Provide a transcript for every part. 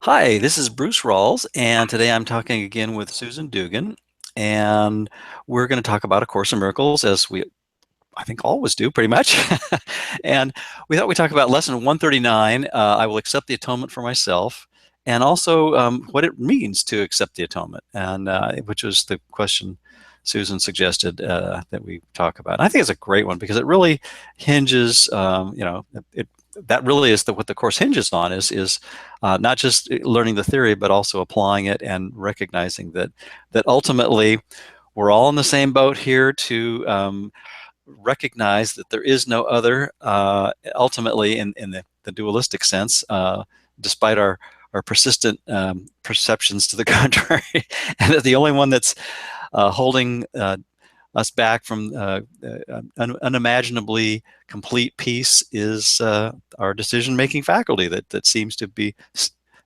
Hi, this is Bruce Rawles, and today I'm talking again with Susan Dugan, and we're going to talk about A Course in Miracles, as we, I think, always do, pretty much. And we thought we'd talk about lesson 139, I will accept the atonement for myself, and also what it means to accept the atonement, and which was the question Susan suggested that we talk about. And I think it's a great one because it really hinges, that really is what the course hinges on is not just learning the theory, but also applying it and recognizing that ultimately we're all in the same boat here to recognize that there is no other, ultimately in the dualistic sense, despite our persistent perceptions to the contrary, and that the only one that's holding us back from unimaginably complete peace is our decision-making faculty that seems to be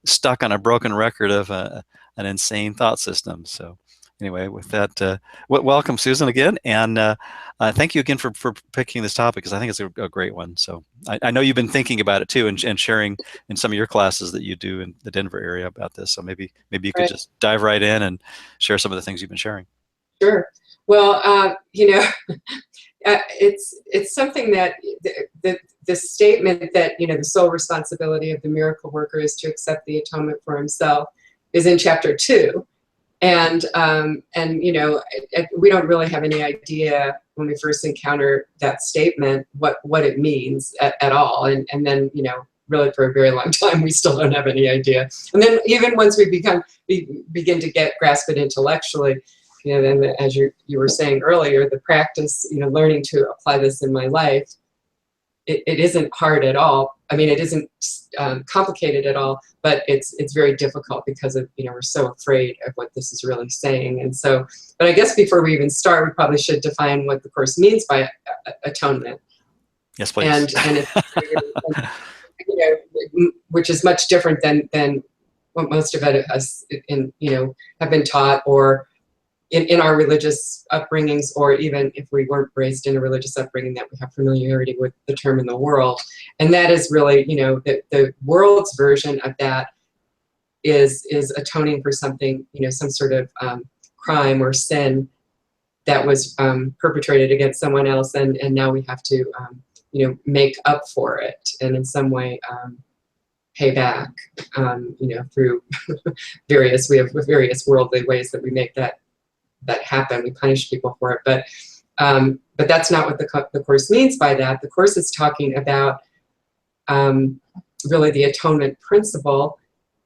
stuck on a broken record of an insane thought system. So anyway, with that, welcome, Susan, again, and thank you again for picking this topic, because I think it's a great one. So I know you've been thinking about it too, and sharing in some of your classes that you do in the Denver area about this. So maybe you could Right. just dive right in and share some of the things you've been sharing. Sure. Well, it's something that the statement that the sole responsibility of the miracle worker is to accept the atonement for himself is in chapter 2, and we don't really have any idea when we first encounter that statement what it means at all, and then really for a very long time we still don't have any idea, and then even once we begin to grasp it intellectually. Then as you were saying earlier, the practice, learning to apply this in my life, it isn't hard at all. I mean, it isn't complicated at all, but it's very difficult because of, we're so afraid of what this is really saying. And so, but I guess before we even start, we probably should define what the Course means by atonement. Yes, please. And it's, which is much different than what most of us have been taught, or in our religious upbringings, or even if we weren't raised in a religious upbringing, that we have familiarity with the term in the world. And that is really, the world's version of that is atoning for something, some sort of crime or sin that was perpetrated against someone else, and now we have to, make up for it, and in some way pay back, through we have various worldly ways that we make that happen. We punish people for it, but that's not what the Course means by that. The Course is talking about really the atonement principle,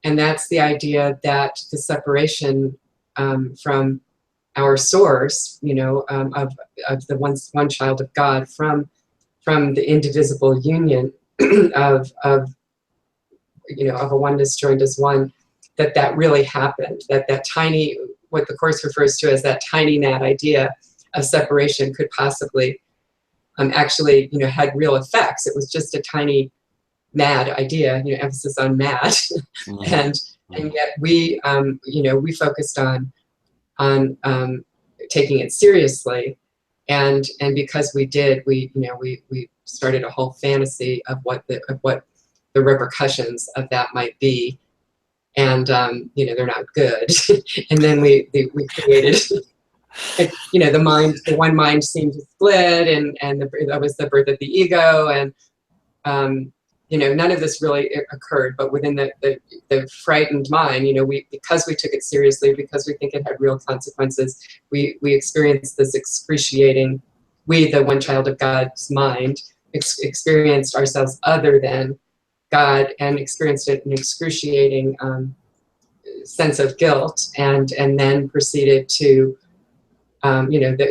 and that's the idea that the separation from our source, of the one child of God, from the indivisible union of a oneness joined as one, that really happened, that tiny, what the Course refers to as that tiny mad idea of separation, could possibly actually, had real effects. It was just a tiny mad idea, emphasis on mad. Mm-hmm. and yet we, we focused on taking it seriously, and because we did, we started a whole fantasy of what the repercussions of that might be. And they're not good. And then we created, the one mind seemed to split, and that was the birth of the ego, and none of this really occurred. But within the frightened mind, because we took it seriously, because we think it had real consequences, we experienced this excruciating. We, the one child of God's mind, experienced ourselves other than God, and experienced an excruciating sense of guilt, and then proceeded to,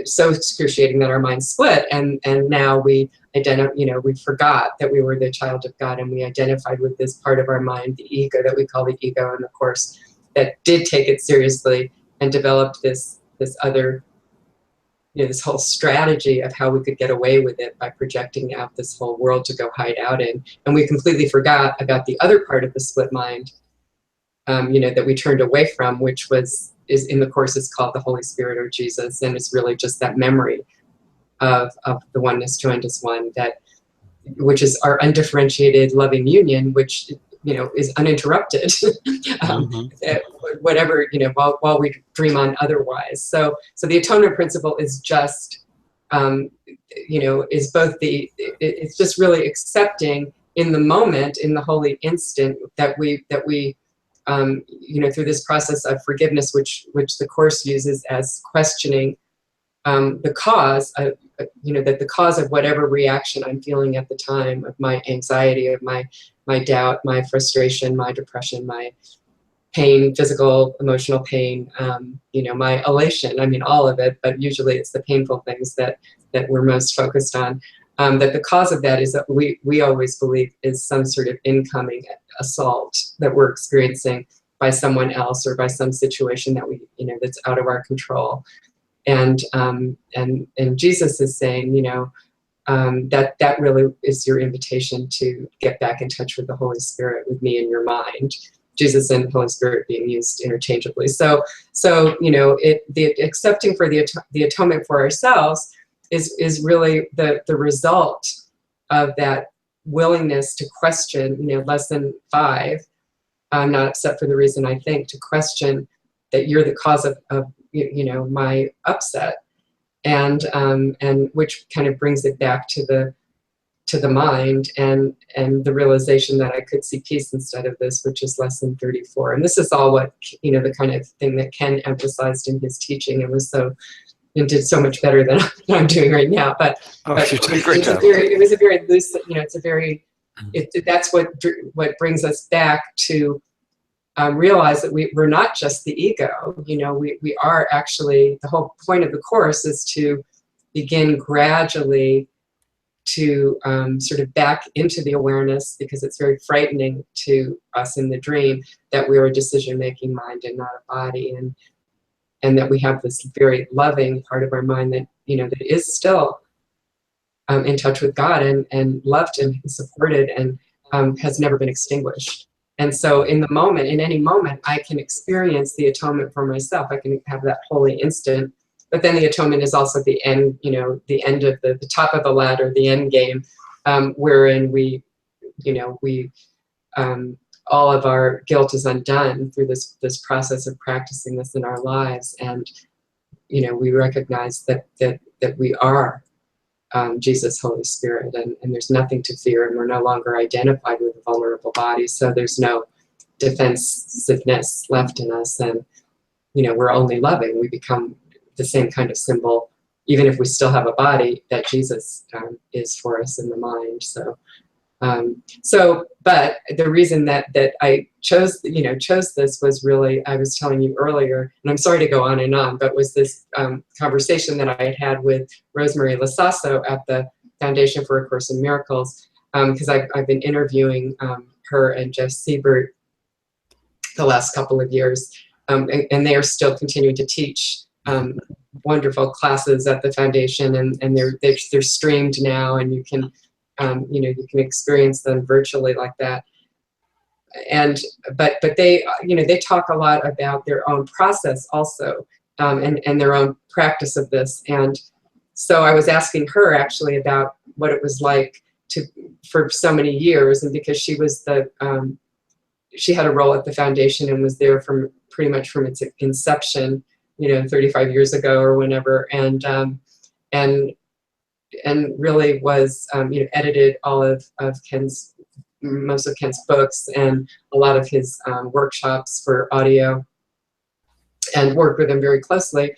so excruciating that our minds split, and now we we forgot that we were the child of God, and we identified with this part of our mind, the ego, that we call the ego in the Course, that did take it seriously and developed this other, this whole strategy of how we could get away with it by projecting out this whole world to go hide out in. And we completely forgot about the other part of the split mind, that we turned away from, which is in the Course is called the Holy Spirit or Jesus, and it's really just that memory of the oneness joined as one, which is our undifferentiated loving union, which is uninterrupted, um, Hmm. whatever, while we dream on otherwise. So the atonement principle is just, is both it's just really accepting in the moment, in the holy instant, that we through this process of forgiveness, which the Course uses as questioning the cause, that the cause of whatever reaction I'm feeling at the time, of my anxiety, of my doubt, my frustration, my depression, my pain, physical, emotional pain, my elation. I mean, all of it, but usually it's the painful things that we're most focused on. That the cause of that is that we always believe is some sort of incoming assault that we're experiencing by someone else or by some situation that that's out of our control. And Jesus is saying, that really is your invitation to get back in touch with the Holy Spirit, with me in your mind. Jesus and the Holy Spirit being used interchangeably. So the accepting for the atonement for ourselves is really the result of that willingness to question. Lesson 5. I'm not upset for the reason I think. To question that you're the cause of my upset, and which kind of brings it back to the mind, and the realization that I could see peace instead of this, which is lesson 34. And this is all what the kind of thing that Ken emphasized in his teaching, and did so much better than I'm doing right now. But You're doing a great job. it was a very loose, that's what brings us back to realize that we're not just the ego. We are actually, the whole point of the Course is to begin gradually to sort of back into the awareness, because it's very frightening to us in the dream that we're a decision-making mind and not a body, and that we have this very loving part of our mind that that is still in touch with God, and loved and supported, and has never been extinguished. And so in the moment, in any moment, I can experience the atonement for myself. I can have that holy instant. But then the atonement is also the end, the end of the top of the ladder, the end game, wherein we all of our guilt is undone through this process of practicing this in our lives. And we recognize that we are Jesus, Holy Spirit, and there's nothing to fear, and we're no longer identified with a vulnerable body, so there's no defensiveness left in us, and we're only loving. We become the same kind of symbol, even if we still have a body, that Jesus is for us in the mind. But the reason that I chose this was really, I was telling you earlier, and I'm sorry to go on and on, but was this conversation that I had with Rosemary Lasasso at the Foundation for A Course in Miracles, because I've been interviewing her and Jeff Siebert the last couple of years, and they are still continuing to teach wonderful classes at the foundation, and they're streamed now, and you can you can experience them virtually like that. But they they talk a lot about their own process also, and their own practice of this. And so I was asking her actually about what it was like for so many years, and because she was she had a role at the foundation and was there from pretty much from its inception, 35 years ago or whenever, and really was, edited all of most of Ken's books and a lot of his workshops for audio, and worked with him very closely.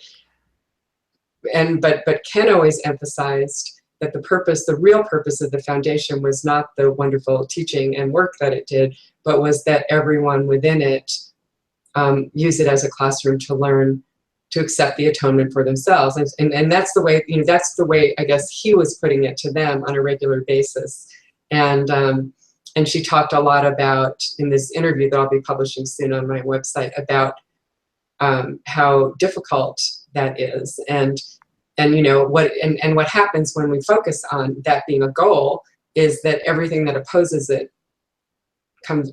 But Ken always emphasized that the real purpose of the foundation was not the wonderful teaching and work that it did, but was that everyone within it use it as a classroom to learn to accept the atonement for themselves. And that's the way, I guess he was putting it to them on a regular basis. And she talked a lot about, in this interview that I'll be publishing soon on my website, about how difficult that is, and what happens when we focus on that being a goal is that everything that opposes it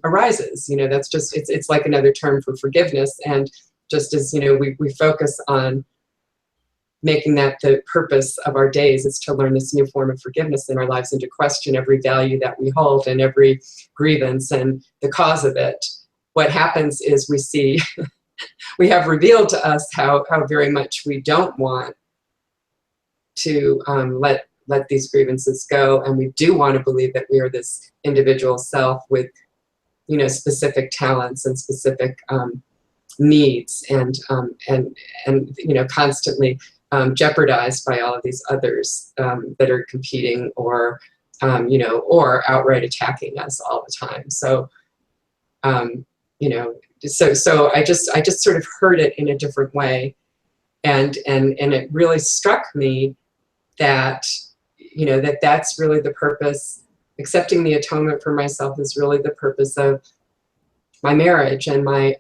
arises. That's just, it's like another term for forgiveness. And just as we focus on making that the purpose of our days is to learn this new form of forgiveness in our lives and to question every value that we hold and every grievance and the cause of it. What happens is we see, we have revealed to us how very much we don't want to let these grievances go, and we do want to believe that we are this individual self with, you know, specific talents and specific needs, and you know, constantly jeopardized by all of these others that are competing or you know, or outright attacking us all the time. So you know, so I just sort of heard it in a different way, and it really struck me that, you know, that's really the purpose. Accepting the atonement for myself is really the purpose of my marriage and my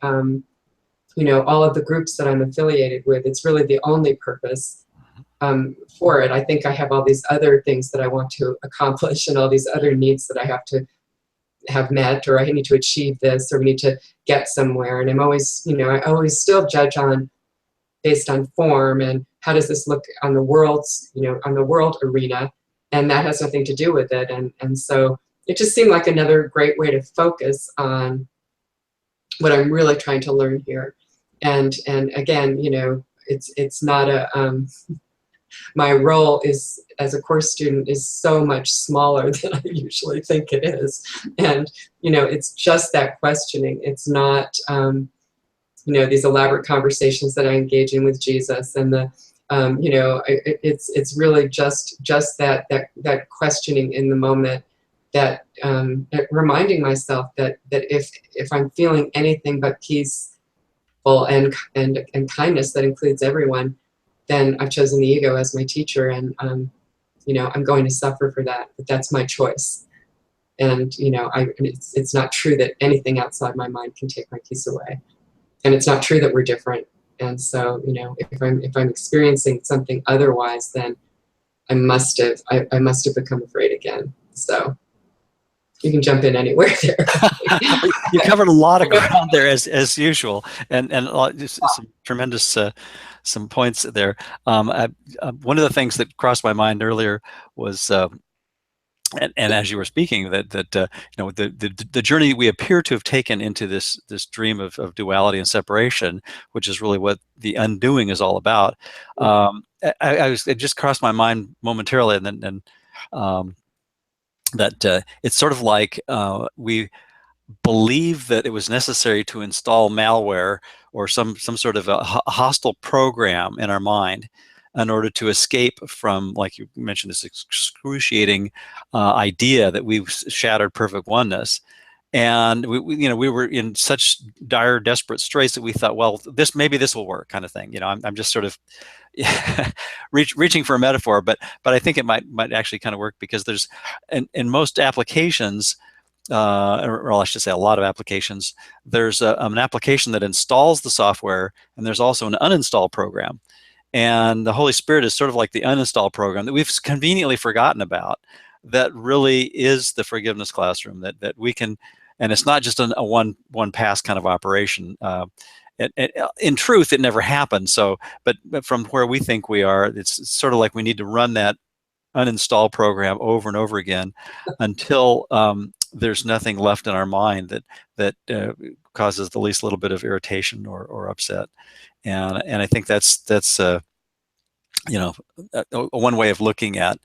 you know, all of the groups that I'm affiliated with. It's really the only purpose for it. I think I have all these other things that I want to accomplish and all these other needs that I have to have met, or I need to achieve this, or we need to get somewhere. And I'm always, you know, I always still judge on based on form and how does this look on the world's, you know, on the world arena, and that has nothing to do with it. And so it just seemed like another great way to focus on what I'm really trying to learn here. And again, you know, it's not a my role is as a course student is so much smaller than I usually think it is. And you know, it's just that questioning. It's not you know, these elaborate conversations that I engage in with Jesus, and the you know, it's really just that questioning in the moment, that reminding myself that if I'm feeling anything but peace and kindness that includes everyone, then I've chosen the ego as my teacher, and you know, I'm going to suffer for that, but that's my choice. And you know, it's not true that anything outside my mind can take my peace away, and it's not true that we're different. And so, you know, if I'm experiencing something otherwise, then I must have become afraid again. So you can jump in anywhere there. You covered a lot of ground there as usual, and just some tremendous some points there. One of the things that crossed my mind earlier was, and as you were speaking, that you know, the journey we appear to have taken into this dream of duality and separation, which is really what the undoing is all about. It just crossed my mind momentarily, and then that it's sort of like we believe that it was necessary to install malware or some sort of a hostile program in our mind in order to escape from, like you mentioned, this excruciating idea that we've shattered perfect oneness. And you know, we were in such dire, desperate straits that we thought, well, maybe this will work, kind of thing. You know, I'm just sort of reaching for a metaphor, but I think it might actually kind of work, because there's in most applications, or I should say a lot of applications, there's an application that installs the software, and there's also an uninstall program. And the Holy Spirit is sort of like the uninstall program that we've conveniently forgotten about, that really is the forgiveness classroom that we can, and it's not just a one pass kind of operation. In truth, it never happened. So, but from where we think we are, it's sort of like we need to run that uninstall program over and over again until there's nothing left in our mind that causes the least little bit of irritation or upset. And I think that's you know, one way of looking at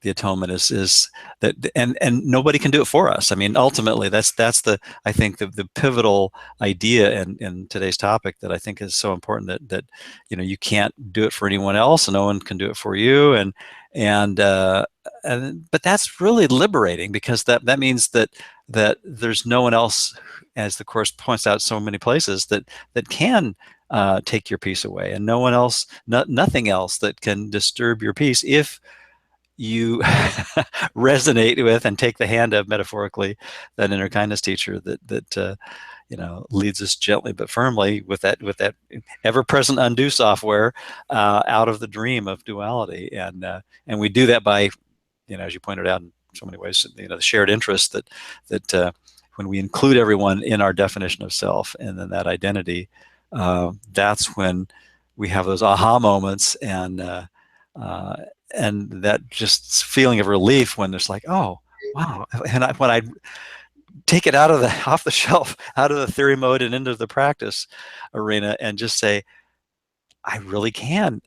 the atonement is that, and nobody can do it for us. I mean, ultimately, that's the, I think the pivotal idea in today's topic that I think is so important, that you know, you can't do it for anyone else, and no one can do it for you, and but that's really liberating, because that means that there's no one else, as the Course points out so many places, that can take your peace away, and no one else, nothing else that can disturb your peace if you resonate with and take the hand of, metaphorically, that inner kindness teacher that you know, leads us gently but firmly with that ever-present undo software out of the dream of duality. And we do that by, you know, as you pointed out in so many ways, you know, the shared interest that when we include everyone in our definition of self and then that identity, that's when we have those aha moments, uh, and that just feeling of relief when it's like, oh, wow. And when I take it out of the off the shelf, out of the theory mode and into the practice arena, and just say, I really can,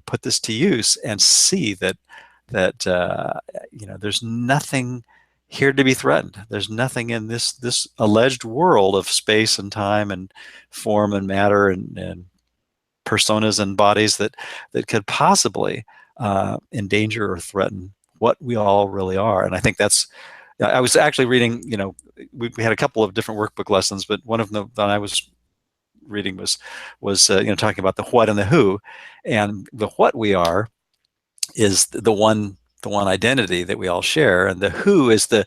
put this to use and see that there's nothing here to be threatened. There's nothing in this alleged world of space and time and form and matter and personas and bodies that could possibly endanger or threaten what we all really are. And I think that's. I was actually reading. We had a couple of different workbook lessons, but one of them that I was reading was talking about the what and the who, and the what we are is the one identity that we all share, and the who is the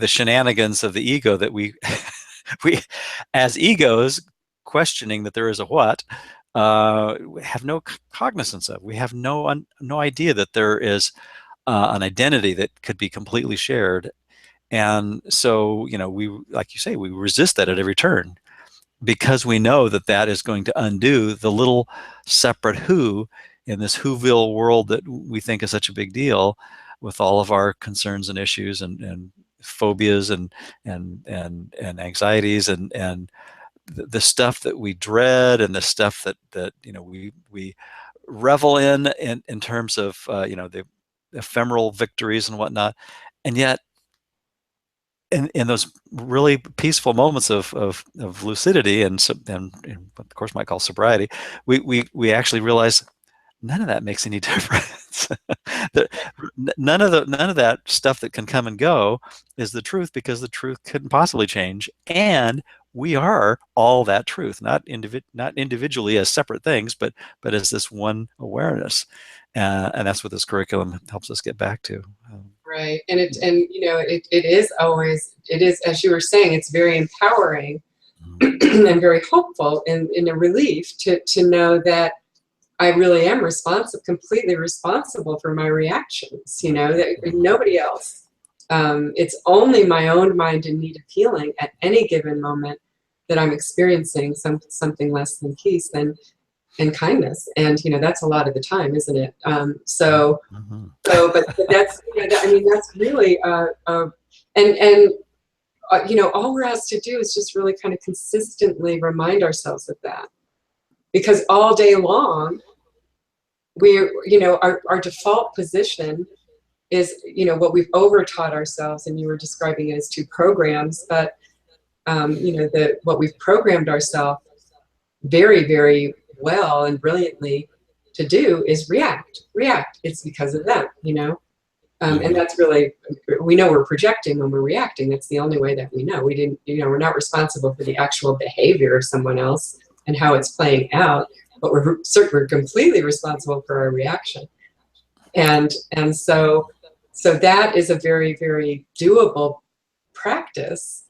shenanigans of the ego that we we as egos questioning that there is a what have no cognizance of. We have no idea that there is an identity that could be completely shared, and so we, like you say, we resist that at every turn, because we know that that is going to undo the little separate who in this whoville world that we think is such a big deal, with all of our concerns and issues and phobias and anxieties and the stuff that we dread, and the stuff that we revel in terms of the ephemeral victories and whatnot. And yet in those really peaceful moments of lucidity and what the course might call sobriety, we actually realize none of that makes any difference. None of that stuff that can come and go is the truth, because the truth couldn't possibly change, and we are all that truth, not individually as separate things, but as this one awareness, and that's what this curriculum helps us get back to. Right. And it is always, as you were saying, it's very empowering and very hopeful in a relief to know that I really am completely responsible for my reactions, that nobody else. It's only my own mind in need of healing at any given moment that I'm experiencing something less than peace and kindness. And, that's a lot of the time, isn't it? But that's, that's really, all we're asked to do is just really kind of consistently remind ourselves of that. Because all day long, our default position is, what we've overtaught ourselves, and you were describing it as two programs, but, what we've programmed ourselves very, very well and brilliantly to do is react. It's because of them, and that's really, we know we're projecting when we're reacting. That's the only way that we know. We didn't, we're not responsible for the actual behavior of someone else and how it's playing out, but we're completely responsible for our reaction. And so that is a very, very doable practice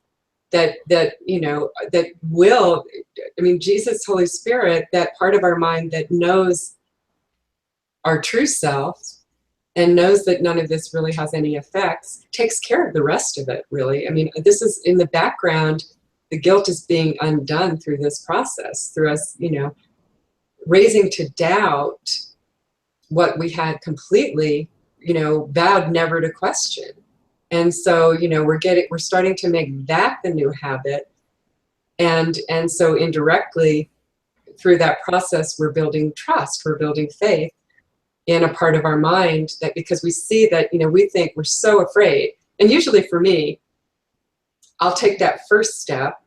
that will, Jesus, Holy Spirit, that part of our mind that knows our true self and knows that none of this really has any effects, takes care of the rest of it, really. This is in the background. The guilt is being undone through this process, through us, raising to doubt what we had completely, vowed never to question. And so, we're starting to make that the new habit. And so indirectly through that process, we're building trust, we're building faith in a part of our mind, that because we see that, we think we're so afraid. And usually for me, I'll take that first step,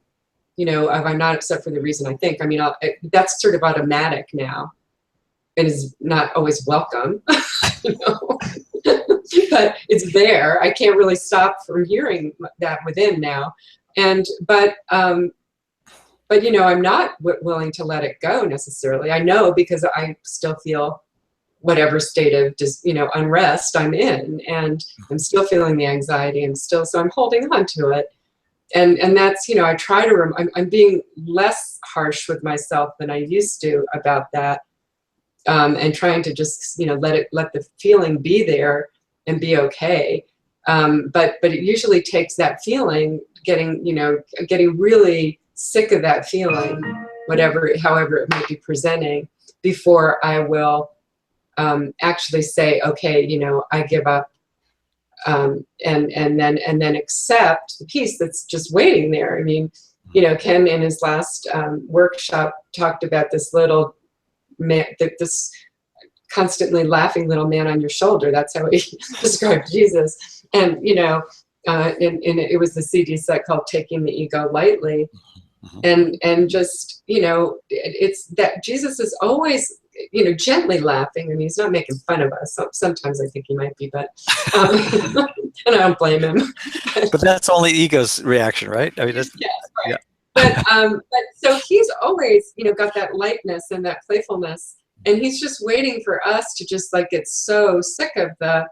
of I'm not upset for the reason I think. That's sort of automatic now. It is not always welcome, but it's there. I can't really stop from hearing that within now. But I'm not willing to let it go necessarily. I know, because I still feel whatever state of unrest I'm in, and I'm still feeling the anxiety, so I'm holding on to it. And that's, I try to, I'm being less harsh with myself than I used to about that. And trying to just, let the feeling be there and be okay. But it usually takes that feeling, getting really sick of that feeling, whatever, however it might be presenting, before I will actually say, okay, you know, I give up, and then accept the piece that's just waiting there. I mean, you know, Ken in his last workshop talked about this little man, this constantly laughing little man on your shoulder. That's how he described Jesus. And, you know, and it was the CD set called Taking the Ego Lightly. And just, you know, it's that Jesus is always, you know, gently laughing. I mean, he's not making fun of us. Sometimes I think he might be, but, and I don't blame him. But that's only ego's reaction, right? I mean, that's, yes, right. yeah. But so he's always, you know, got that lightness and that playfulness, and he's just waiting for us to just like get so sick of the,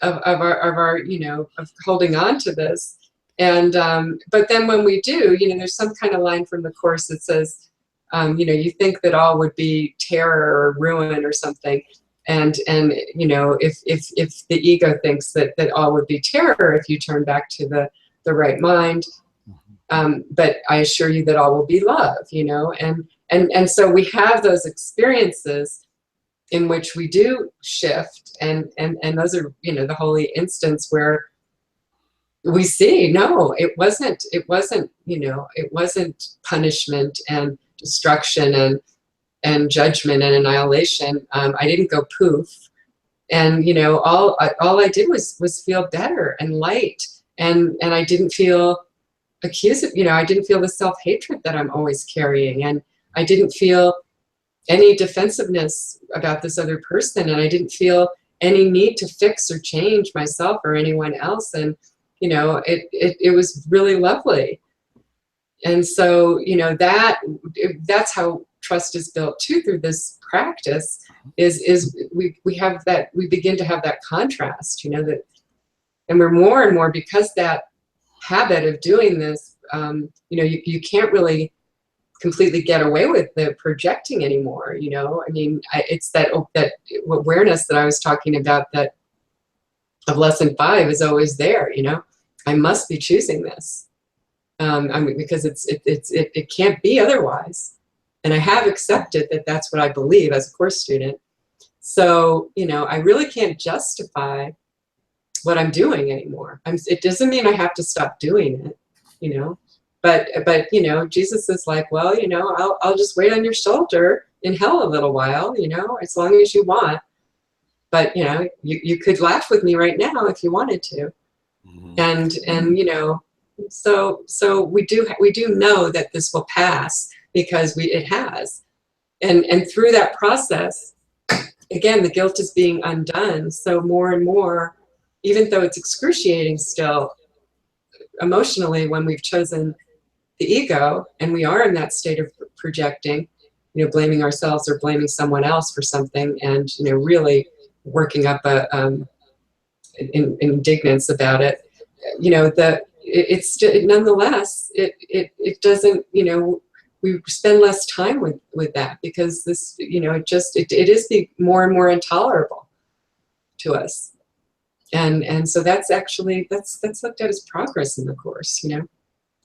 of our, you know, of holding on to this. And, but then when we do, you know, there's some kind of line from the Course that says, you know, you think that all would be terror or ruin or something. And you know, if the ego thinks that all would be terror if you turn back to the right mind, but I assure you that all will be love, you know, and so we have those experiences in which we do shift, and those are, you know, the holy instance where we see, no, it wasn't, you know, it wasn't punishment and destruction and judgment and annihilation. I didn't go poof. And, you know, all I did was feel better and light. And I didn't feel accused, you know, I didn't feel the self-hatred that I'm always carrying. And I didn't feel any defensiveness about this other person. And I didn't feel any need to fix or change myself or anyone else. And, you know, it was really lovely. And so, you know, that's how trust is built too, through this practice, is we have that, we begin to have that contrast, you know, that, and we're more and more, because that habit of doing this, you know, you can't really completely get away with the projecting anymore, you know. I mean, it's that awareness that I was talking about, that of lesson 5 is always there, you know. I must be choosing this. I mean, because it can't be otherwise. And I have accepted that that's what I believe as a Course student. So, you know, I really can't justify what I'm doing anymore. It doesn't mean I have to stop doing it, you know. But you know, Jesus is like, well, you know, I'll just wait on your shoulder in hell a little while, you know, as long as you want. But, you know, you could laugh with me right now if you wanted to. And you know, so we do know that this will pass, because it has. And through that process, again, the guilt is being undone. So more and more, even though it's excruciating still emotionally when we've chosen the ego, and we are in that state of projecting, you know, blaming ourselves or blaming someone else for something, and, you know, really working up indignance about it, you know, nonetheless, it doesn't, you know, we spend less time with that, because this, you know, it is more and more intolerable to us. And so that's actually, that's looked at as progress in the Course, you know.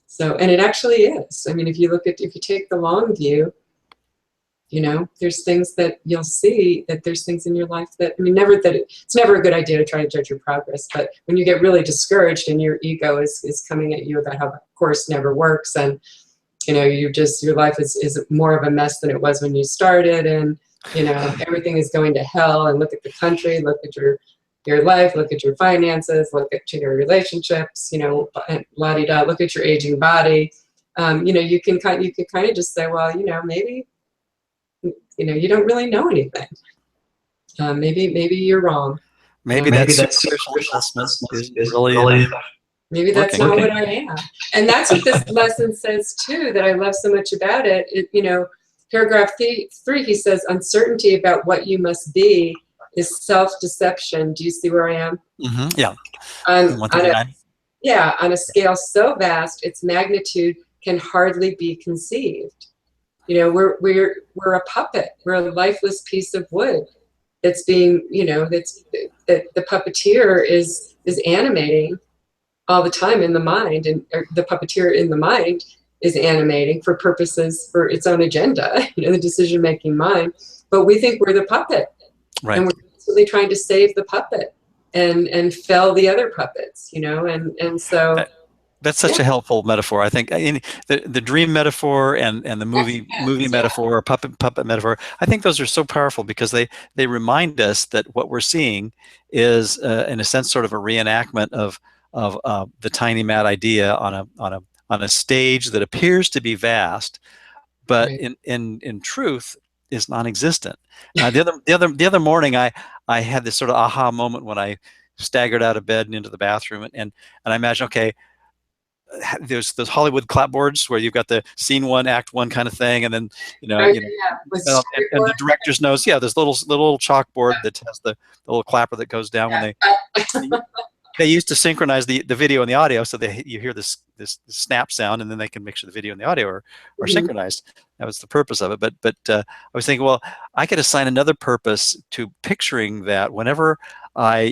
So, and it actually is. I mean, if you take the long view, you know, there's things that you'll see, that there's things in your life that, I mean, it's never a good idea to try to judge your progress, but when you get really discouraged and your ego is coming at you about how the Course never works, and, you know, your life is more of a mess than it was when you started, and, you know, everything is going to hell, and look at the country, look at your life, look at your finances, look at your relationships, you know, la-di-da, look at your aging body. You know, you can kind of just say, well, you know, maybe, you know, you don't really know anything. Maybe you're wrong. Maybe that superficial assessment is really maybe that's not what I am. And that's what this lesson says too, that I love so much about it. You know, paragraph 3, he says, uncertainty about what you must be is self-deception. Do you see where I am? Yeah. On a scale so vast, its magnitude can hardly be conceived. You know, we're a puppet. We're a lifeless piece of wood that's being, you know, that the puppeteer is animating all the time in the mind, and the puppeteer in the mind is animating for purposes for its own agenda, the decision-making mind. But we think we're the puppet, Right. and we're constantly trying to save the puppet and fell the other puppets, and so That's such yeah, a helpful metaphor. I think the dream metaphor and the movie yeah, metaphor or puppet metaphor. I think those are so powerful because they remind us that what we're seeing is in a sense sort of a reenactment of the tiny mad idea on a stage that appears to be vast, but right. in truth is non-existent. The other morning, I had this sort of aha moment when I staggered out of bed and into the bathroom, and I imagine, okay, there's those Hollywood clapboards where you've got the scene one, act one kind of thing, and then Okay, yeah, with and storyboard. the director's knows, yeah, there's little chalkboard that has the little clapper that goes down when they used to synchronize the video and the audio, so you hear this snap sound, and then they can make sure the video and the audio are Mhm. synchronized. That was the purpose of it. But I was thinking, well, I could assign another purpose to picturing that whenever I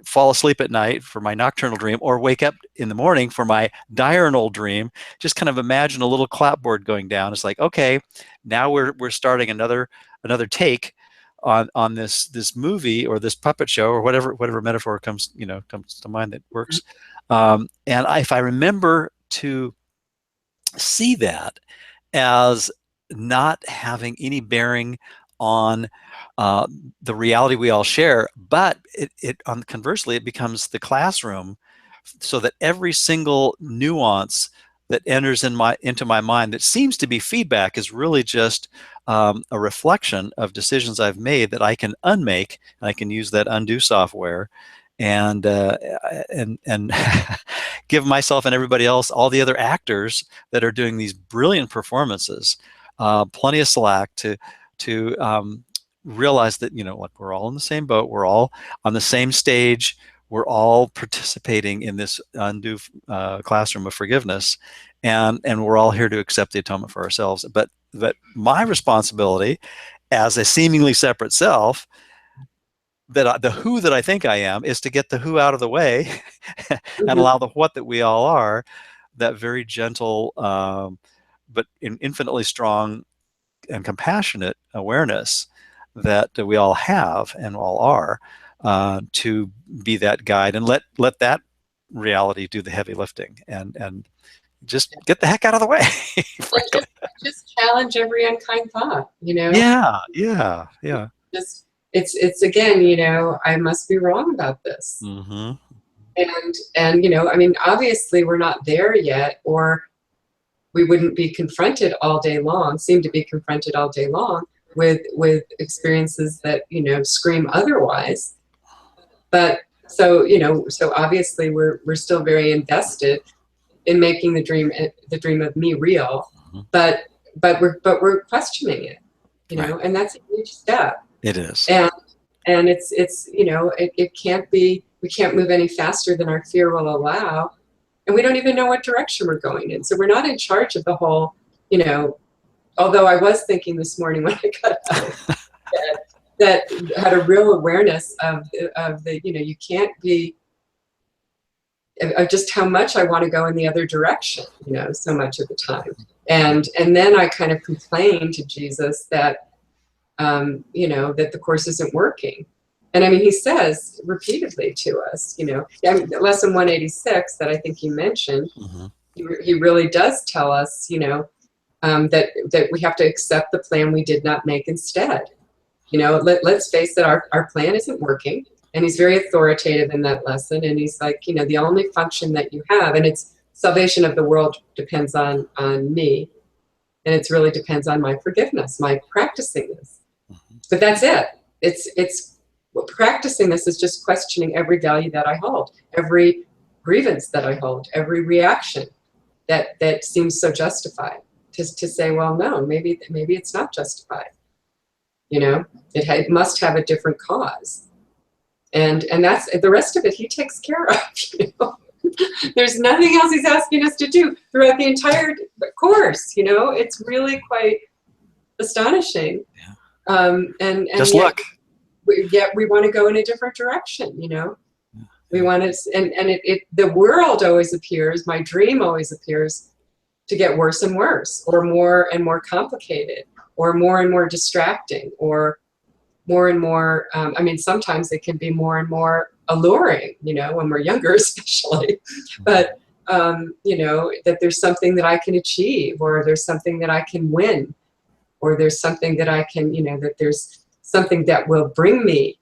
fall asleep at night for my nocturnal dream or wake up in the morning for my diurnal dream, just kind of imagine a little clapboard going down. It's like, okay, now we're starting another take on this movie or this puppet show or whatever metaphor comes to mind that works. And if I remember to see that as not having any bearing on uh, the reality we all share, but conversely, it becomes the classroom, so that every single nuance that enters into my mind that seems to be feedback is really just a reflection of decisions I've made that I can unmake, and I can use that undo software and and give myself and everybody else, all the other actors that are doing these brilliant performances, plenty of slack to realize that like we're all in the same boat, we're all on the same stage, we're all participating in this undo classroom of forgiveness, and we're all here to accept the atonement for ourselves. But my responsibility as a seemingly separate self, the who that I think I am, is to get the who out of the way and Mhm. allow the what that we all are, that very gentle but infinitely strong and compassionate awareness that we all have and all are, to be that guide and let that reality do the heavy lifting and just get the heck out of the way, And frankly. just challenge every unkind thought, Yeah, yeah, yeah. just it's again, I must be wrong about this. Mm-hmm. And I mean, obviously we're not there yet, or we wouldn't be confronted all day long, seem to be confronted all day long with experiences that, scream otherwise. But so obviously we're still very invested in making the dream of me real, Mm-hmm. but we're questioning it, Right. and that's a huge step. It is. And it's it can't be, we can't move any faster than our fear will allow, and we don't even know what direction we're going in, so we're not in charge of the whole, although I was thinking this morning when I got out of bed, that had a real awareness of the you can't be, of just how much I want to go in the other direction, so much of the time. And then I kind of complained to Jesus that that the course isn't working. And I mean, he says repeatedly to us, lesson 186 that I think you mentioned, Mm-hmm. he really does tell us, that we have to accept the plan we did not make instead. Let's face it, our plan isn't working. And he's very authoritative in that lesson. And he's like, the only function that you have, and it's salvation of the world, depends on me. And it really depends on my forgiveness, my practicing this. But that's it. It's practicing this is just questioning every value that I hold, every grievance that I hold, every reaction that seems so justified. To say, well, no, maybe it's not justified. It must have a different cause. And that's the rest of it. He takes care of. There's nothing else he's asking us to do throughout the entire course. It's really quite astonishing. Yeah. And Just yet, look. we want to go in a different direction. We want to, and the world always appears, my dream always appears to get worse and worse, or more and more complicated, or more and more distracting, or more and more, I mean, sometimes it can be more and more alluring, you know, when we're younger, especially. But, you know, that there's something that I can achieve, or there's something that I can win, or there's something that I can, you know, that there's something that will bring me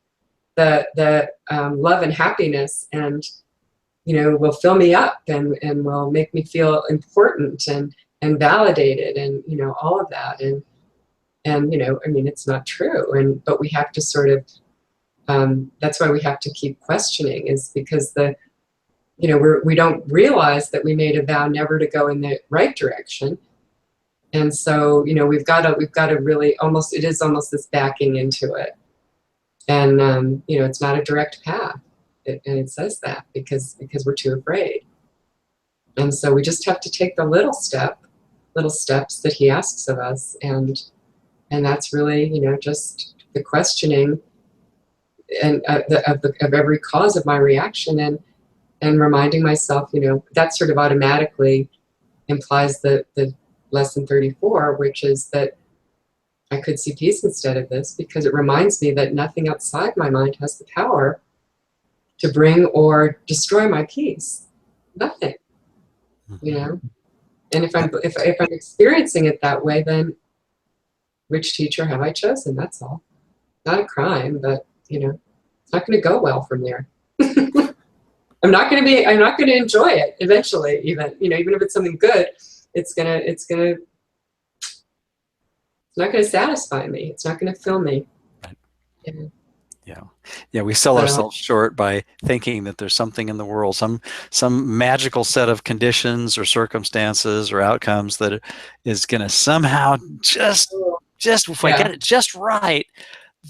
the love and happiness, and, you know, will fill me up, and will make me feel important and validated, and, you know, all of that. And, you know, I mean, it's not true. But we have to sort of, that's why we have to keep questioning, is because you know, we don't realize that we made a vow never to go in the right direction. And so, you know, we've got to really almost, it is almost this backing into it. And, you know, it's not a direct path. And it says that because we're too afraid. And so we just have to take the little steps that he asks of us. And that's really, you know, just the questioning and of every cause of my reaction, and reminding myself, you know, that sort of automatically implies the lesson 34, which is that I could see peace instead of this, because it reminds me that nothing outside my mind has the power to bring or destroy my peace. Nothing, you know. And if I'm experiencing it that way, then which teacher have I chosen? That's all. Not a crime, but, you know, it's not going to go well from there. I'm not going to enjoy it eventually, even, you know, even if it's something good, it's not going to satisfy me. It's not going to fill me. Right. Yeah. We sell ourselves short by thinking that there's something in the world, some magical set of conditions or circumstances or outcomes that is going to somehow just if I get it just right,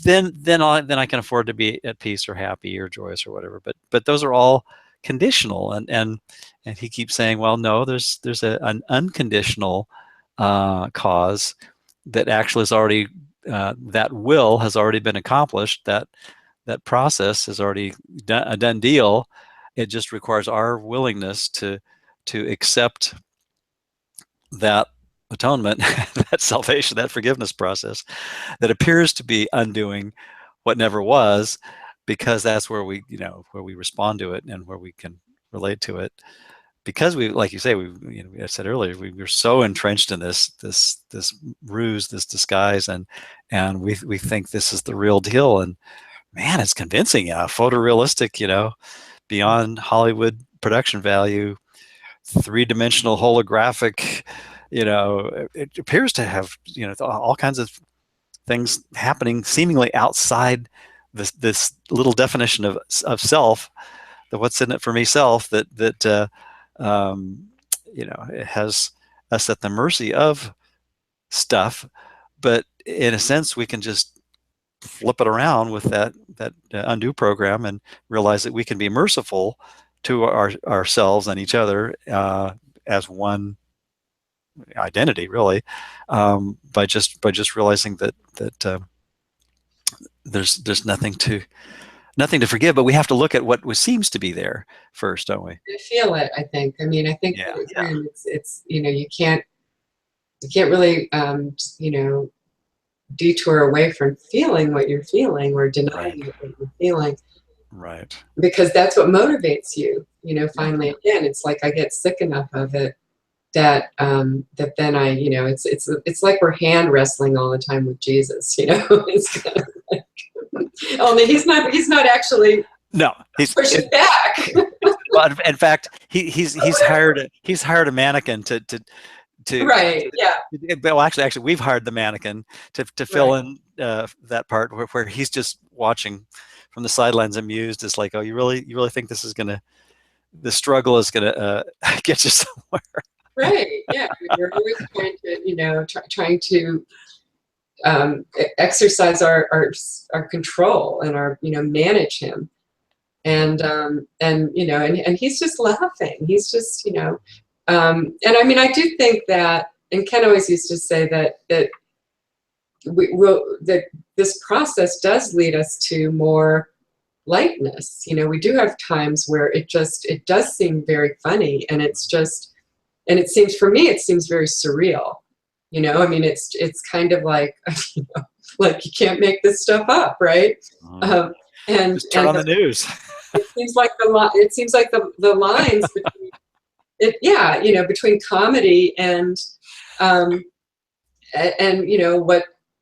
then I can afford to be at peace or happy or joyous or whatever. But those are all conditional, and he keeps saying, well, no, there's an unconditional cause that actually is already that will has already been accomplished. That process is already a done deal. It just requires our willingness to accept that atonement, that salvation, that forgiveness process that appears to be undoing what never was, because that's where we, you know, where we respond to it and where we can relate to it. Because we, like you say, I said earlier, we're so entrenched in this ruse, this disguise, and we think this is the real deal. And man, it's convincing, photorealistic, you know, beyond Hollywood production value, three-dimensional holographic, you know, it appears to have, you know, all kinds of things happening seemingly outside this little definition of self, the what's in it for me self, that you know, it has us at the mercy of stuff. But in a sense, we can just flip it around with that undo program and realize that we can be merciful to ourselves and each other as one identity, really, by just realizing that there's nothing to forgive, but we have to look at what seems to be there first, don't we? I feel it, I think. I mean, I think it's, you know, you can't really, you know, detour away from feeling what you're feeling, or denying what you're feeling. Right. Because that's what motivates you, you know, finally. Again, it's like I get sick enough of it that that then I, you know, it's like we're hand wrestling all the time with Jesus, you know. It's kind of like, only he's not actually pushing back. Well, in fact, he's hired a mannequin to right, yeah. Well, actually, we've hired the mannequin to fill in that part where he's just watching from the sidelines, amused. It's like, oh, you really think this struggle is gonna get you somewhere? Right. Yeah. We're always trying to, you know, trying to exercise our control and our, you know, manage him. And you know, and he's just laughing. He's just, you know, and I mean, I do think that, and Ken always used to say that that this process does lead us to more lightness. We do have times where it does seem very funny, and it seems, for me, it seems very surreal. I mean, it's kind of like, like, you can't make this stuff up, right? Mhm. Um, and Just turn and on the news. it seems like the lines between it, yeah, between comedy um, and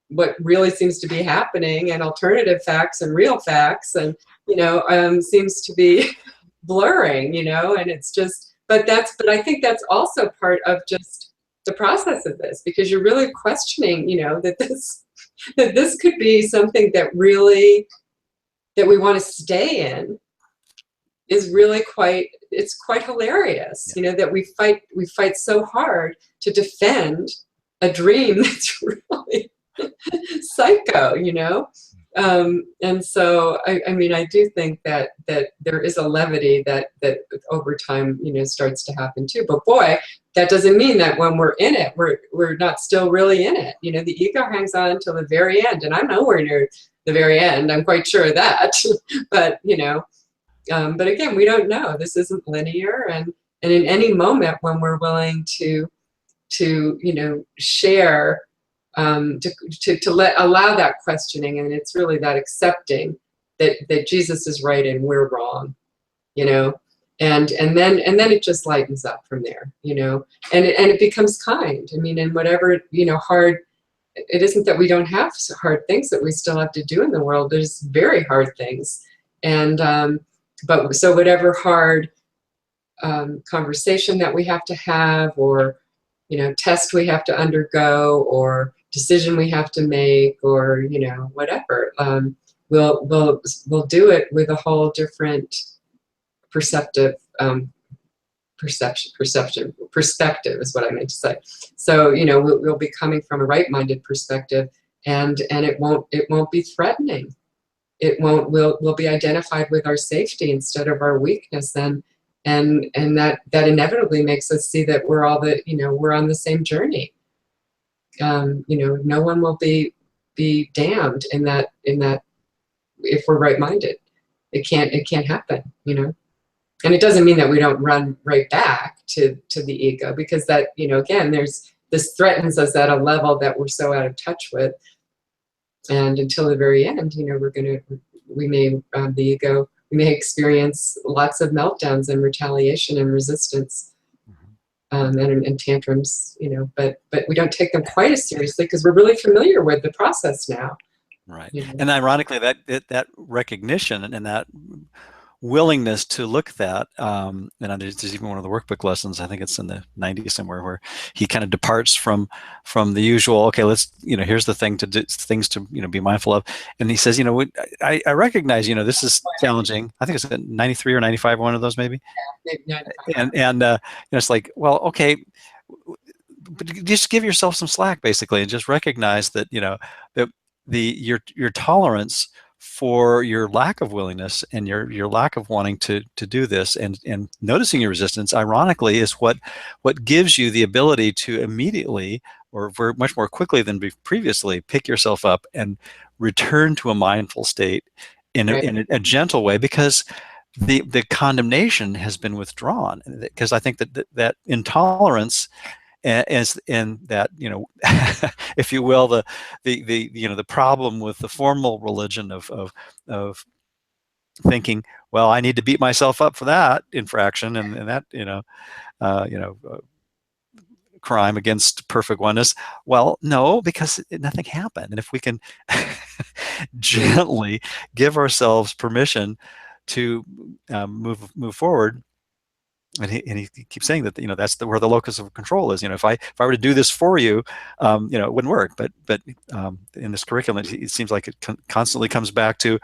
what really seems to be happening, and alternative facts and real facts, and seems to be blurring, and it's just, but I think that's also part of just the process of this, because you're really questioning, that this could be something that we want to stay in, is really it's quite hilarious, Yeah. that we fight so hard to defend a dream that's really psycho, and so I mean, I do think that there is a levity that over time, starts to happen too. But boy, that doesn't mean that when we're in it, we're not still really in it. The ego hangs on till the very end, and I'm nowhere near the very end. I'm quite sure of that. But but again, we don't know. This isn't linear, and in any moment when we're willing to share, to allow that questioning, and it's really that accepting that Jesus is right and we're wrong, you know, and then it just lightens up from there, and it becomes kind. I mean, and whatever hard. It isn't that we don't have hard things that we still have to do in the world. There's very hard things, and but so whatever hard conversation that we have to have, or test we have to undergo, or decision we have to make, or whatever, we'll do it with a whole different perceptive perspective is what I meant to say. So we'll be coming from a right-minded perspective, and it won't be threatening. It won't we'll be identified with our safety instead of our weakness, and that inevitably makes us see that we're all we're on the same journey. No one will be damned in that if we're right-minded. It can't happen. And it doesn't mean that we don't run right back to the ego, because that again, this threatens us at a level that we're so out of touch with, and until the very end, we may the ego, we may experience lots of meltdowns and retaliation and resistance, Mhm. and tantrums, but we don't take them quite as seriously because we're really familiar with the process now. Right. You know. And ironically, that recognition and that willingness to look at that, and there's even one of the workbook lessons, I think it's in the 90s somewhere, where he kind of departs from the usual, okay, let's, here's the thing to do, things to, be mindful of. And he says, I recognize, this is challenging. I think it's 93 or 95, one of those maybe. And it's like, well, okay, but just give yourself some slack, basically, and just recognize that, that your tolerance for your lack of willingness and your lack of wanting to do this, and noticing your resistance, ironically, is what gives you the ability to immediately, or very much more quickly than previously, pick yourself up and return to a mindful state in Right. a gentle way, because the condemnation has been withdrawn. Because I think that intolerance, as in that, if you will, the problem with the formal religion of thinking, well, I need to beat myself up for that infraction, and that uh, you know uh, crime against perfect oneness. Well, no, because nothing happened. And if we can gently give ourselves permission to move forward. And he keeps saying that, that's where the locus of control is. If I were to do this for you, it wouldn't work. But in this curriculum, it seems like it constantly comes back to,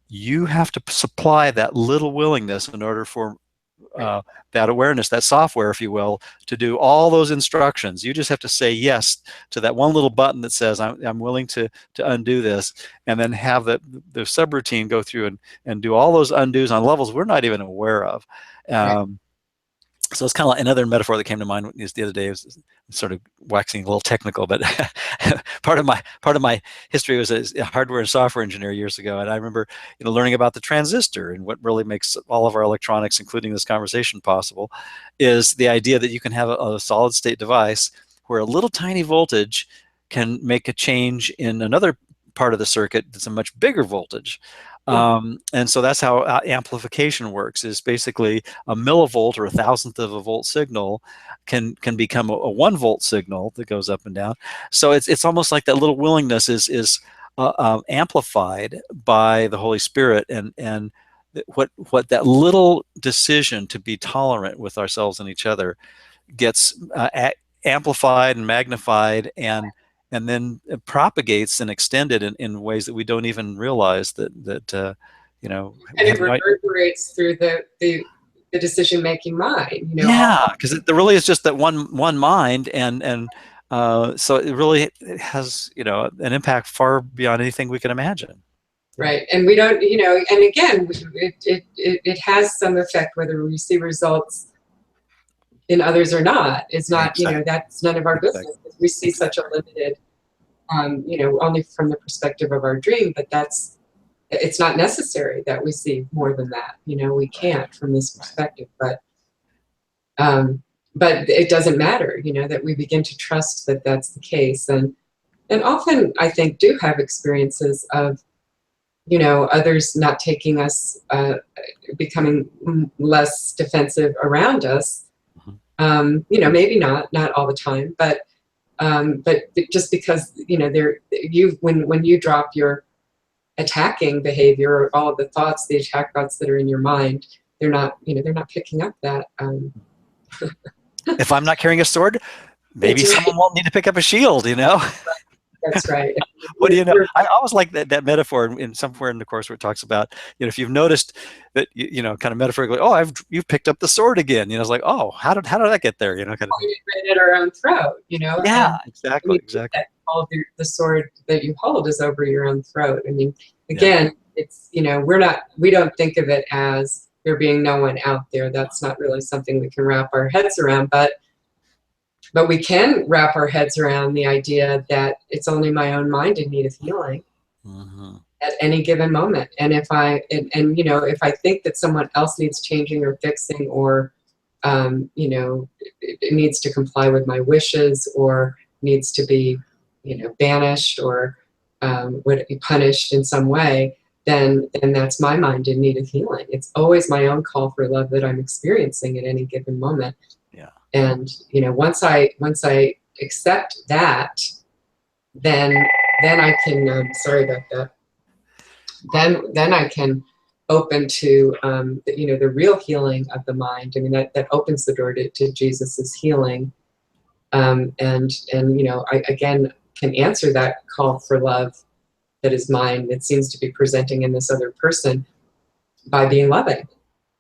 you have to supply that little willingness in order for that awareness, that software, if you will, to do all those instructions. You just have to say yes to that one little button that says, I'm willing to undo this, and then have the subroutine go through and do all those undos on levels we're not even aware of. Right. Um, So it's kind of like another metaphor that came to mind is the other day. Was sort of waxing a little technical, but part of my history was as a hardware and software engineer years ago, and I remember learning about the transistor and what really makes all of our electronics, including this conversation, possible, is the idea that you can have a solid state device where a little tiny voltage can make a change in another part of the circuit that's a much bigger voltage. Yeah. And so that's how amplification works, is basically a millivolt or a thousandth of a volt signal can become a 1 volt signal that goes up and down. So it's almost like that little willingness is amplified by the Holy Spirit, and what that little decision to be tolerant with ourselves and each other gets amplified and magnified, and then it propagates and extended in ways that we don't even realize that we And it have no. reverberates through the decision making mind. Yeah, because it really is just that one mind, and so it really has an impact far beyond anything we can imagine. Yeah, Right. And we don't, and again, it has some effect whether we see results in others or not. It's not, exactly, that's none of our exactly, business. We see such a exactly. limited, only from the perspective of our dream, but it's not necessary that we see more than that. We Right, can't from this right. perspective, but it doesn't matter, that we begin to trust that that's the case. And often I think do have experiences of, others not taking us, becoming less defensive around us. Mhm. Maybe not all the time, but just because, when you drop your attacking behavior or all of the thoughts, the attack thoughts that are in your mind, they're not picking up that. If I'm not carrying a sword, maybe That's right. someone won't need to pick up a shield. That's right. What do We're, you know? we're I always like that metaphor in somewhere in the course where it talks about, if you've noticed that, kind of metaphorically, oh, you've picked up the sword again. It's like, oh, how did that get there? Kind of thing. pointed right at our own throat, Yeah, and exactly, we think exactly. that all the sword that you hold is over your own throat. I mean, Yeah, again, it's, we don't think of it as there being no one out there. That's not really something we can wrap our heads around, but we can wrap our heads around the idea that it's only my own mind in need of healing hmm at any given moment. And if I think that someone else needs changing or fixing, or it needs to comply with my wishes, or needs to be, banished, or would it be punished in some way, then that's my mind in need of healing. It's always my own call for love that I'm experiencing at any given moment. yeah, And once I accept that, then I can, sorry about that, then I can open to, the real healing of the mind. I mean, that opens the door to Jesus's healing, and I again can answer that call for love that is mine, that seems to be presenting in this other person, by being loving,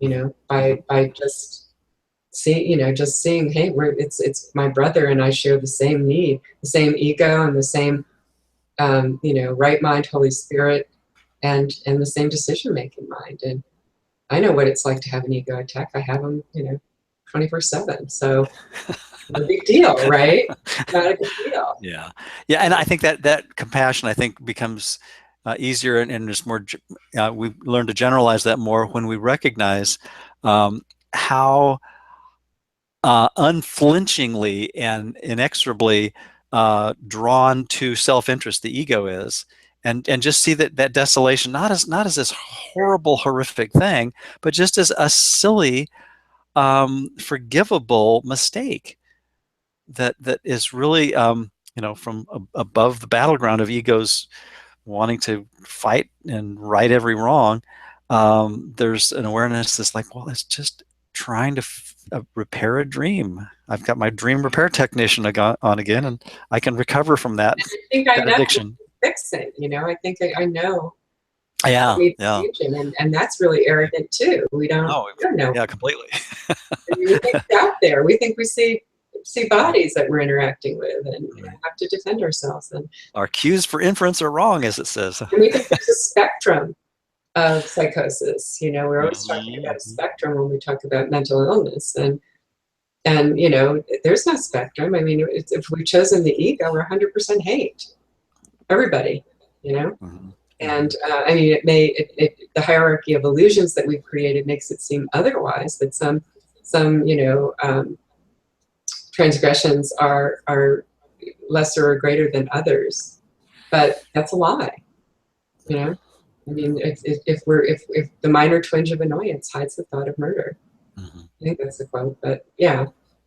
hmm hmm by just seeing, hey, it's my brother, and I share the same need, the same ego, and the same, right mind, Holy Spirit, and the same decision making mind. And I know what it's like to have an ego attack. I have them, 24/7. So no big deal, right? Not a big deal. yeah, yeah. And I think that compassion, I think, becomes easier, and there's more. We learn to generalize that more when we recognize how unflinchingly and inexorably drawn to self-interest the ego is, and just see that desolation not as this horrible, horrific thing, but just as a silly, forgivable mistake that is really, from above the battleground of egos wanting to fight and right every wrong. There's an awareness that's like, well, it's just trying to repair a dream. I've got my dream repair technician on again, and I can recover from that And I think I that know what addiction. to fix it. I think I know what Yeah, needs yeah. changing, and that's really arrogant too. Oh, We don't know. yeah, completely. I mean, we think it's out there. We think we see bodies that we're interacting with, and Right. have to defend ourselves. Our cues for inference are wrong, as it says. And we think there's a spectrum of psychosis. We're always talking Mhm, about a mhm. spectrum when we talk about mental illness, and And, there's no spectrum. I mean, if we've chosen the ego, we're 100% hate. Everybody, Mm-hmm. And I mean, the hierarchy of illusions that we've created makes it seem otherwise, that some transgressions are lesser or greater than others. But that's a lie, I mean, if the minor twinge of annoyance hides the thought of murder. Mm-hmm. I think that's the quote, but yeah,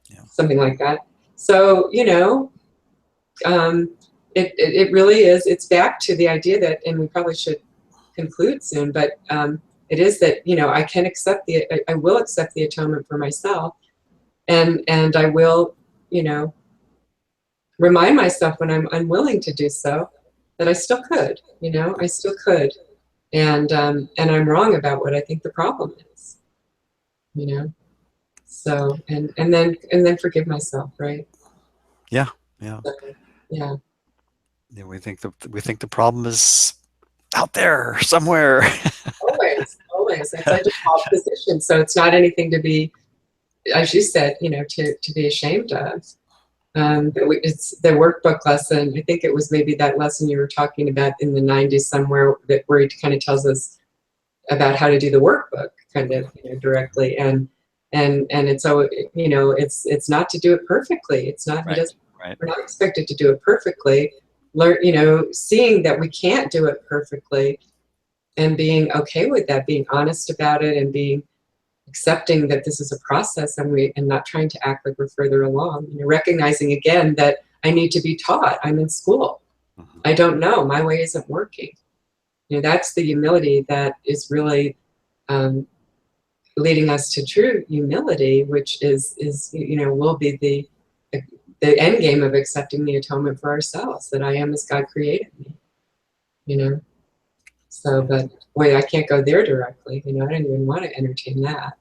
Yeah. something like that. So, it really is, it's back to the idea that, and we probably should conclude soon, but it is that, I will accept the atonement for myself, and I will, remind myself when I'm unwilling to do so, that I still could, I still could. And I'm wrong about what I think the problem is, So, and then forgive myself, right? Yeah. Yeah. So, yeah. Yeah. We think the problem is out there somewhere. Always. That's a default position. So it's not anything to be, as you said, to be ashamed of. It's the workbook lesson. I think it was maybe that lesson you were talking about in the 90s somewhere, where he kind of tells us about how to do the workbook kind of, directly. And it's so, it's not to do it perfectly. It's not, Right. Right. we're not expected to do it perfectly. Learn, seeing that we can't do it perfectly and being okay with that, being honest about it, and being accepting that this is a process, and not trying to act like we're further along, recognizing again that I need to be taught. I'm in school. Mm-hmm. I don't know. My way isn't working. That's the humility that is really leading us to true humility, which is will be the end game of accepting the atonement for ourselves, that I am as God created me. So, but boy, I can't go there directly. I don't even want to entertain that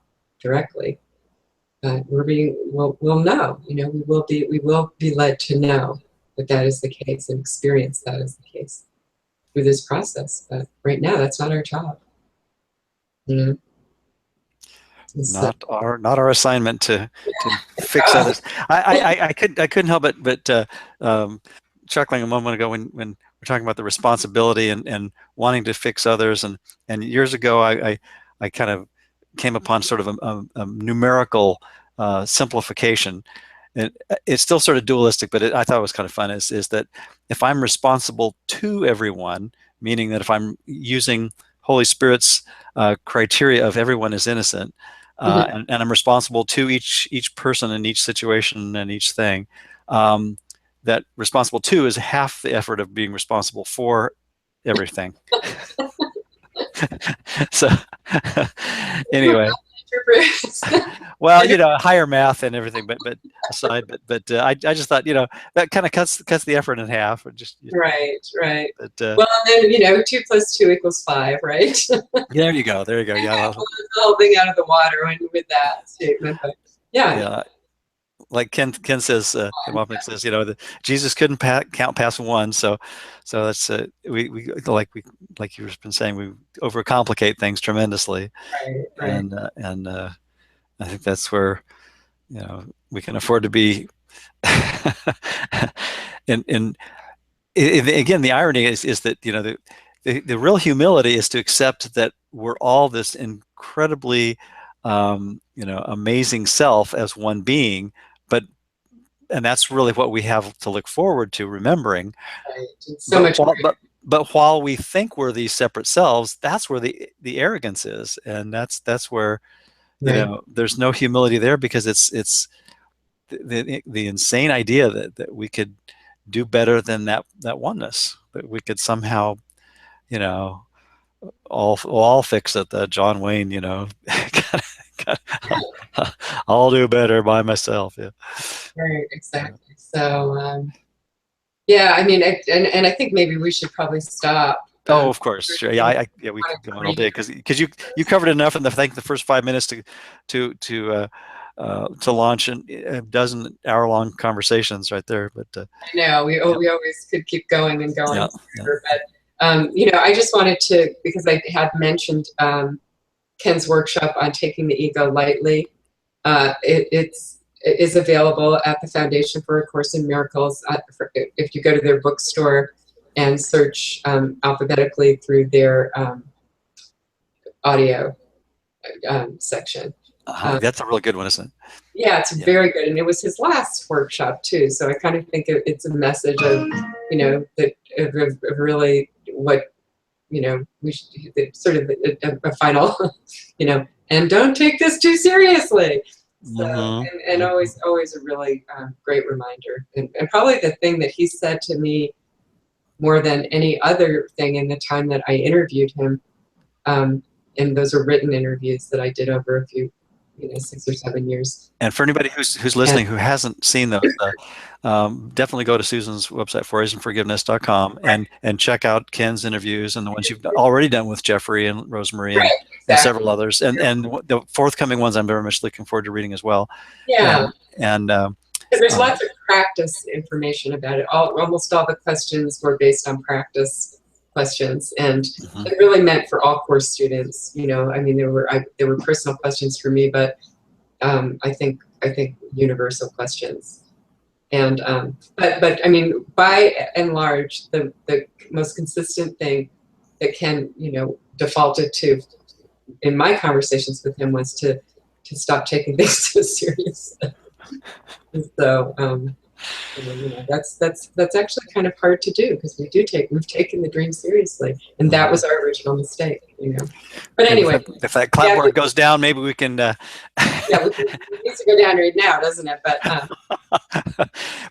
directly. But we'll know. We will be led to know that is the case, and experience that as the case through this process. But right now, that's not our job. So, Not our assignment to fix others. I couldn't help but chuckling a moment ago when we're talking about the responsibility and wanting to fix others, and years ago I kind of came upon sort of a numerical simplification. And it's still sort of dualistic, but I thought it was kind of fun. Is that if I'm responsible to everyone, meaning that if I'm using Holy Spirit's criteria of everyone is innocent, and I'm responsible to each person in each situation and each thing, that responsible to is half the effort of being responsible for everything. So anyway, well, higher math and everything, but aside, but I just thought, that kind of cuts the effort in half. Or just right. But Well, and then 2 + 2 = 5, right? there you go. Yeah, the whole thing out of the water with that statement. But yeah. Like Ken says, Ken Wapnick says, that Jesus couldn't count past one. So that's we like you've been saying, we overcomplicate things tremendously, right. and I think that's where we can afford to be. and again, the irony is that the real humility is to accept that we're all this incredibly amazing self as one being, and that's really what we have to look forward to remembering. Right. So much but while we think we're these separate selves, that's where the arrogance is, and that's where there's no humility there, because it's the insane idea that we could do better than that oneness, that we could somehow all fix it, that John Wayne I'll do better by myself. Yeah. Right, exactly. So yeah, I mean, and I think maybe we should probably stop. Oh, of course, sure. Yeah, we could go on all day, because you covered enough in the first 5 minutes to launch a dozen hour-long conversations right there. But I know we always could keep going and going. Yeah. But I just wanted to, because I had mentioned Ken's workshop on taking the ego lightly. is available at the Foundation for A Course in Miracles. If you go to their bookstore and search alphabetically through their audio section. That's a really good one, isn't it? Yeah, it's very good. And it was his last workshop too. So I kind of think it's a message of, that of really what, we should, sort of a final, and don't take this too seriously. So, and always a really great reminder. And probably the thing that he said to me more than any other thing in the time that I interviewed him, and those are written interviews that I did over a few, 6 or 7 years. And for anybody who's listening who hasn't seen those, definitely go to Susan's website, foragingforgiveness.com, and check out Ken's interviews and the ones you've already done with Jeffrey and Rosemary and several others, and the forthcoming ones I'm very much looking forward to reading as well. Yeah. And there's lots of practice information about it. Almost all the questions were based on practice questions, and it really meant for all course students. I mean, there were personal questions for me, but I think universal questions. And but I mean, by and large, the most consistent thing that Ken defaulted to in my conversations with him was to stop taking things so seriously. So that's actually kind of hard to do, because we've taken the dream seriously, and that was our original mistake. But anyway, if that clapboard goes down, maybe we can. Yeah, it needs to go down right now, doesn't it? But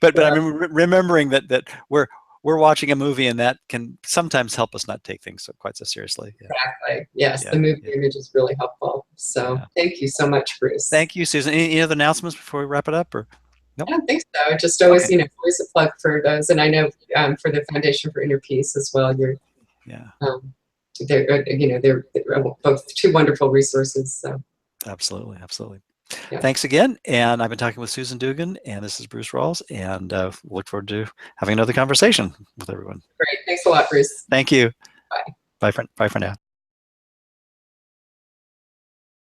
but I'm remembering that we're watching a movie, and that can sometimes help us not take things quite so seriously. Yeah. Exactly. Yes, the movie image is really helpful. So thank you so much, Bruce. Thank you, Susan. Any other announcements before we wrap it up, or? Nope. I don't think so. Just always, always a plug for those, and I know for the Foundation for Inner Peace as well. They're both two wonderful resources. So absolutely. Yeah. Thanks again. And I've been talking with Susan Dugan, and this is Bruce Rawles, and look forward to having another conversation with everyone. Great. Thanks a lot, Bruce. Thank you. Bye. Bye for now.